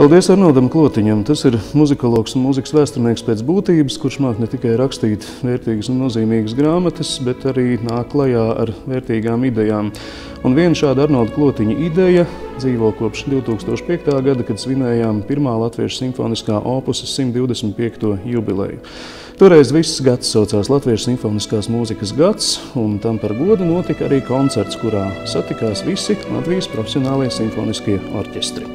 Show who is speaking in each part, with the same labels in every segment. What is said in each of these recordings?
Speaker 1: paldies Arnoldam Klotiņam. Tas ir muzikologs un mūzikas vēsturnieks pēc būtības, kurš māk ne tikai rakstīt vērtīgas un nozīmīgas grāmatas, bet arī nāk klajā ar vērtīgām idejām. Un viena šāda Arnolda Klotiņa ideja dzīvo kopš 2005. gada, kad svinējām pirmā Latviešu simfoniskā opusa 125. jubileju. Toreiz viss gads saucās Latviešu simfoniskās mūzikas gads, un tam par godu notika arī koncerts, kurā satikās visi Latvijas profesionālie simfoniskie orķestri.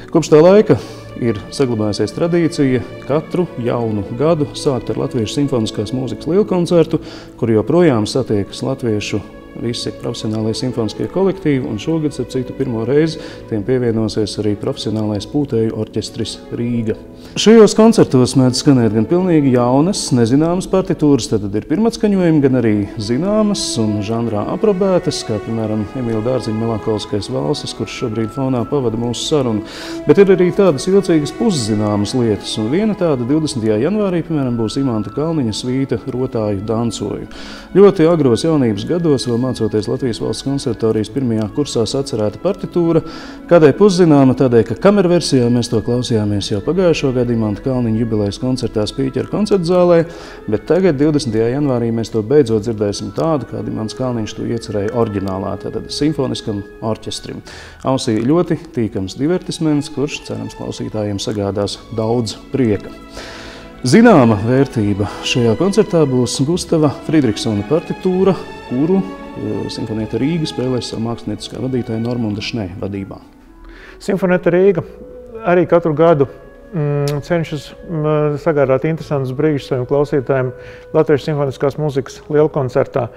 Speaker 1: Kopš tā laika ir saglabājusies tradīcija katru jaunu gadu sākt ar Latviešu simfoniskās mūzikas lielkoncertu, kur joprojām satiekas latviešu visi profesionālie simfoniskie kolektīvi, un šogad, starp citu, pirmo reizi tiem pievienosies arī profesionālais pūtēju orķestris Rīga. Šajos koncertos mēdz skanēt gan pilnīgi jaunas, nezināmas partitūras, tad ir pirmatskaņojumi, gan arī zināmas un žanrā aprobētas, kā piemēram Emīla Dārziņa melankoliskais valses, kurš šobrīd fonā pavada mūsu sarunu. Bet ir arī tādas ilcīgas puszināmas lietas, un viena tāda 20. janvārī, piemēram, būs Imanta Kalniņa svīta Rotāju dancoju. Ļoti agros jaunības gados, vēl mācoties Latvijas Valsts konservatorijas pirmajā kursā sacerēta partitūra. Kādēļ puszināma? Tādēļ, ka kamerversijā mēs to klausījāmies jau pagājušo gadu Imanta Kalniņa jubilejas koncertā Spīķera koncertzālē, bet tagad, 20. janvārī, mēs to beidzot dzirdēsim tādu, kādu Imants Kalniņš to iecerēja oriģinālā, tātad simfoniskam orķestrim. Ausī ļoti tīkams divertisments, kurš, cerams, klausītājiem sagādās daudz prieka. Zināma vērtība šajā koncertā būs Gustava Fridriksona partitūra, kuru Simfonieta Rīga spēlēs savu mākslinieckā vadītāja Normunda Šnē vadībā.
Speaker 2: Simfonieta Rīga arī katru gadu cenšas sagādāt interesantus brīžus saviem klausītājiem Latviešu simfoniskās mūzikas lielkoncertā.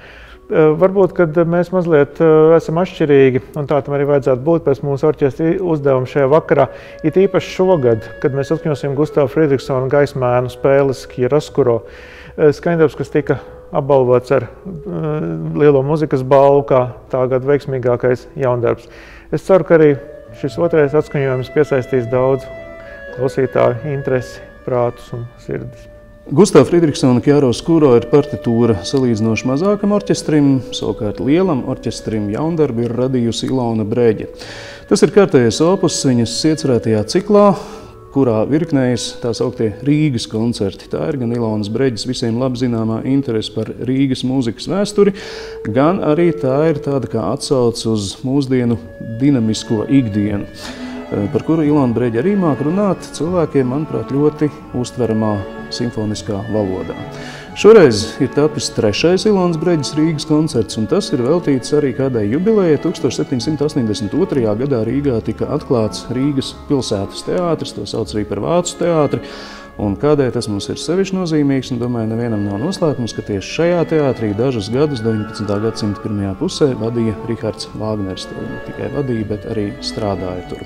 Speaker 2: Varbūt, kad mēs mazliet esam atšķirīgi, un tā tam arī vajadzētu būt pēc mūsu orķestra uzdevuma šajā vakarā, it īpaši šogad, kad mēs atskaņosim Gustava Fridriksona gaismēnu spēles Chiaroscuro. Skaņdarbs, kas tika apbalvots ar lielo muzikas balvu, kā tā gada veiksmīgākais jaundarbs. Es ceru, ka arī šis otrais atskaņojums piesaistīs daudz klausītāju interesi, prātus un sirdis.
Speaker 1: Gustava Fridriksona Chiaroscuro ir partitūra salīdzinoši mazākam orķestrim, savukārt lielam orķestrim jaundarbu ir radījusi Ilona Breģe. Tas ir kārtējais opus viņas iecerētajā ciklā, kurā virknējas tā sauktie Rīgas koncerti. Tā ir gan Ilonas Breģes visiem labi zināmā interese par Rīgas mūzikas vēsturi, gan arī tā ir tāda kā atsauce uz mūsdienu dinamisko ikdienu, par kuru Ilona Breģe arī māk runāt cilvēkiem, manuprāt, ļoti uztveramā simfoniskā valodā. Šoreiz ir tapis 3. Ilonas Breģes Rīgas koncerts, un tas ir veltīts arī kādai jubilejai. 1782. gadā Rīgā tika atklāts Rīgas pilsētas teātris, to sauc arī par Vācu teātri. Un kādēļ tas mums ir sevišķi nozīmīgs, un domāju, nevienam nav noslēpums, ka tieši šajā teātrī dažus gadus 19. gadsimta pirmajā pusē vadīja Rihards Vāgners. Ne tikai vadīja, bet arī strādāja tur.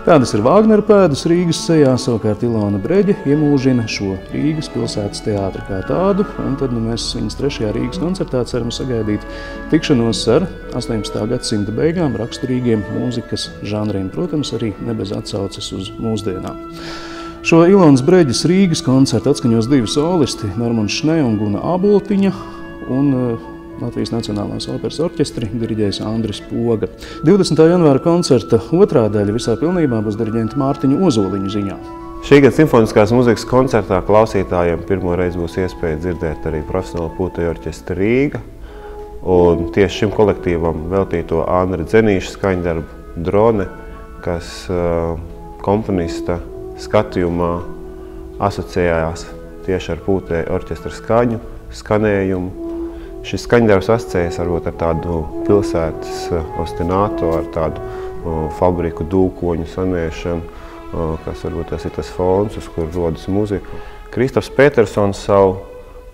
Speaker 1: Tādas ir Vāgnera pēdas Rīgas sejā, savukārt Ilona Breģe iemūžina šo Rīgas pilsētas teātri kā tādu, un tad mēs viņas 3. Rīgas koncertā ceram sagaidīt tikšanos ar 18. gadsimta beigām raksturīgiem mūzikas žanriem, protams, arī ne bez atsauces uz mūsdienām. Šo Ilonas Breģes Rīgas koncertu atskaņos 2 solisti, Normunds Šnē un Guna Āboltiņa, un Latvijas Nacionālās operas orķestri diriģēs Andris Poga. 20. janvāra koncerta otrā daļa visā pilnībā būs diriģenta Mārtiņa Ozoliņa ziņā.
Speaker 3: Šī gada simfoniskās mūzikas koncertā klausītājiem pirmo reizi būs iespēja dzirdēt arī profesionālo pūtēju orķestri Rīga, un tieši šim kolektīvam veltīto Andra Dzenīša skaņdarbu Drone, kas komponista skatījumā asociējās tieši ar pūtēju orķestra skaņu, skanējumu. Šis skaņdarbs asociējas varbūt ar tādu pilsētas ostināto, ar tādu fabriku dūkoņu sanēšanu, kas varbūt tas ir tas fons, uz kur rodas muzika. Kristofs Petersons savu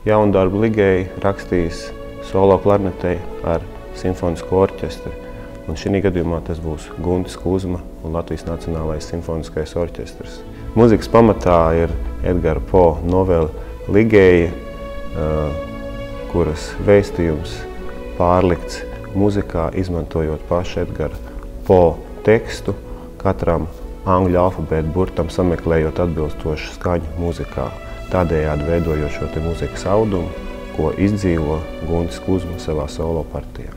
Speaker 3: jaundarbu Ligēju rakstījis solo klarnetei ar simfonisko orķestri. Un šī gadījumā tas būs Guntis Kuzma un Latvijas Nacionālais simfoniskais orķestris. Mūzikas pamatā ir Edgara Po novele Ligēja, kuras vēstījums pārlikts muzikā, izmantojot pašu Edgara Po tekstu, katram angļu alfabēta burtam sameklējot atbilstošu skaņu muzikā, tādējādi veidojot šo te muzikas audumu, ko izdzīvo Guntis Kuzma savā solo partijā.